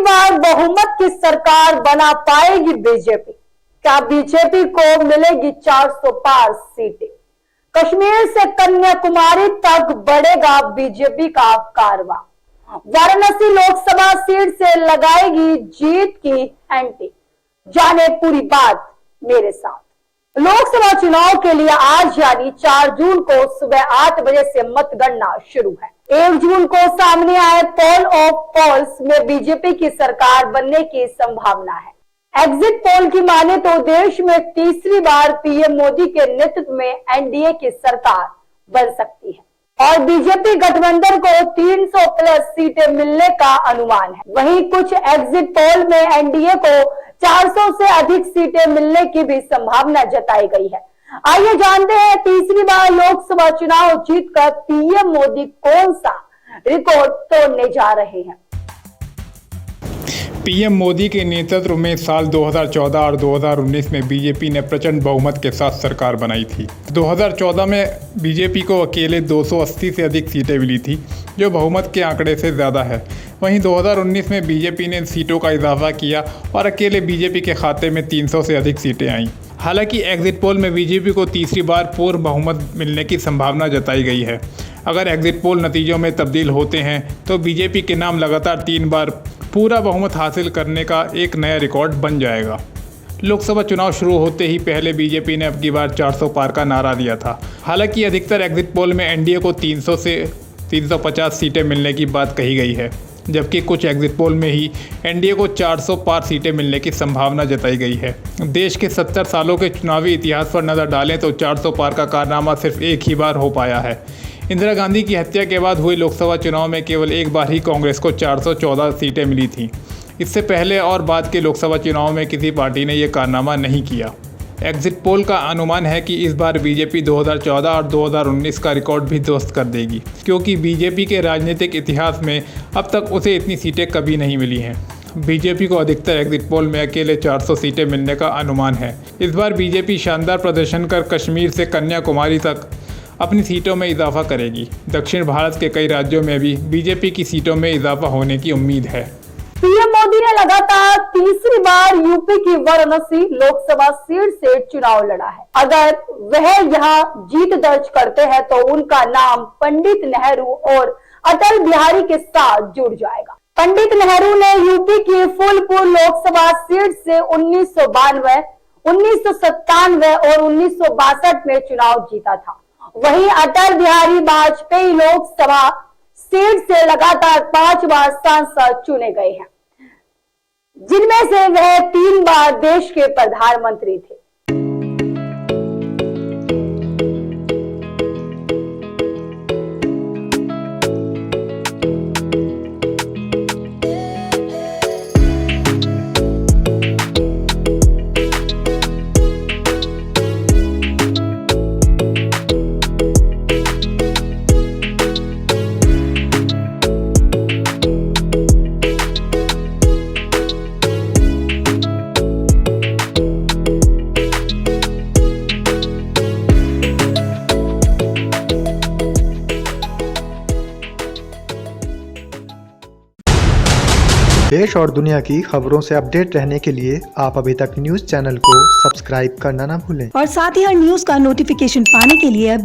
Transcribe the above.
बार बहुमत की सरकार बना पाएगी बीजेपी? क्या बीजेपी को मिलेगी 400 पार सीटें? कश्मीर से कन्याकुमारी तक बढ़ेगा बीजेपी का कारवां। वाराणसी लोकसभा सीट से लगाएगी जीत की एंटी। जाने पूरी बात मेरे साथ। लोकसभा चुनाव के लिए आज यानी 4 जून को सुबह 8 बजे से मतगणना शुरू है। 1 जून को सामने आए पोल ऑफ पोल्स में बीजेपी की सरकार बनने की संभावना है। एग्जिट पोल की माने तो देश में तीसरी बार पीएम मोदी के नेतृत्व में एनडीए की सरकार बन सकती है और बीजेपी गठबंधन को 300 प्लस सीटें मिलने का अनुमान है। वहीं कुछ एग्जिट पोल में एनडीए को 400 से अधिक सीटें मिलने की भी संभावना जताई गई है। आइए जानते हैं तीसरी बार लोकसभा चुनाव जीतकर पीएम मोदी कौन सा रिकॉर्ड तोड़ने जा रहे हैं। पीएम मोदी के नेतृत्व में साल 2014 और 2019 में बीजेपी ने प्रचंड बहुमत के साथ सरकार बनाई थी। 2014 में बीजेपी को अकेले 280 से अधिक सीटें मिली थी, जो बहुमत के आंकड़े से ज़्यादा है। वहीं 2019 में बीजेपी ने सीटों का इजाफा किया और अकेले बीजेपी के खाते में 300 से अधिक सीटें आईं। हालांकि एग्जिट पोल में बीजेपी को तीसरी बार पूर्ण बहुमत मिलने की संभावना जताई गई है। अगर एग्जिट पोल नतीजों में तब्दील होते हैं तो बीजेपी के नाम लगातार 3 बार पूरा बहुमत हासिल करने का एक नया रिकॉर्ड बन जाएगा। लोकसभा चुनाव शुरू होते ही पहले बीजेपी ने अब की बार 400 पार का नारा दिया था। हालांकि अधिकतर एग्जिट पोल में एनडीए को 300 से 350 सीटें मिलने की बात कही गई है, जबकि कुछ एग्जिट पोल में ही एनडीए को 400 पार सीटें मिलने की संभावना जताई गई है। देश के 70 सालों के चुनावी इतिहास पर नज़र डालें तो 400 पार का कारनामा सिर्फ एक ही बार हो पाया है। इंदिरा गांधी की हत्या के बाद हुए लोकसभा चुनाव में केवल एक बार ही कांग्रेस को 414 सीटें मिली थीं। इससे पहले और बाद के लोकसभा चुनाव में किसी पार्टी ने यह कारनामा नहीं किया। एग्जिट पोल का अनुमान है कि इस बार बीजेपी 2014 और 2019 का रिकॉर्ड भी ध्वस्त कर देगी, क्योंकि बीजेपी के राजनीतिक इतिहास में अब तक उसे इतनी सीटें कभी नहीं मिली हैं। बीजेपी को अधिकतर एग्जिट पोल में अकेले 400 सीटें मिलने का अनुमान है। इस बार बीजेपी शानदार प्रदर्शन कर कश्मीर से कन्याकुमारी तक अपनी सीटों में इजाफा करेगी। दक्षिण भारत के कई राज्यों में भी बीजेपी की सीटों में इजाफा होने की उम्मीद है। पीएम मोदी ने लगातार तीसरी बार यूपी की वाराणसी लोकसभा सीट से चुनाव लड़ा है। अगर वह यहां जीत दर्ज करते हैं तो उनका नाम पंडित नेहरू और अटल बिहारी के साथ जुड़ जाएगा। पंडित नेहरू ने यूपी की फूलपुर लोकसभा सीट से 1992, 1997 और 1962 में चुनाव जीता था। वहीं अटल बिहारी वाजपेयी लोकसभा सीट से लगातार 5 बार सांसद चुने गए हैं, जिनमें से वह 3 बार देश के प्रधानमंत्री थे। देश और दुनिया की खबरों से अपडेट रहने के लिए आप अभी तक न्यूज चैनल को सब्सक्राइब करना ना भूलें और साथ ही हर न्यूज का नोटिफिकेशन पाने के लिए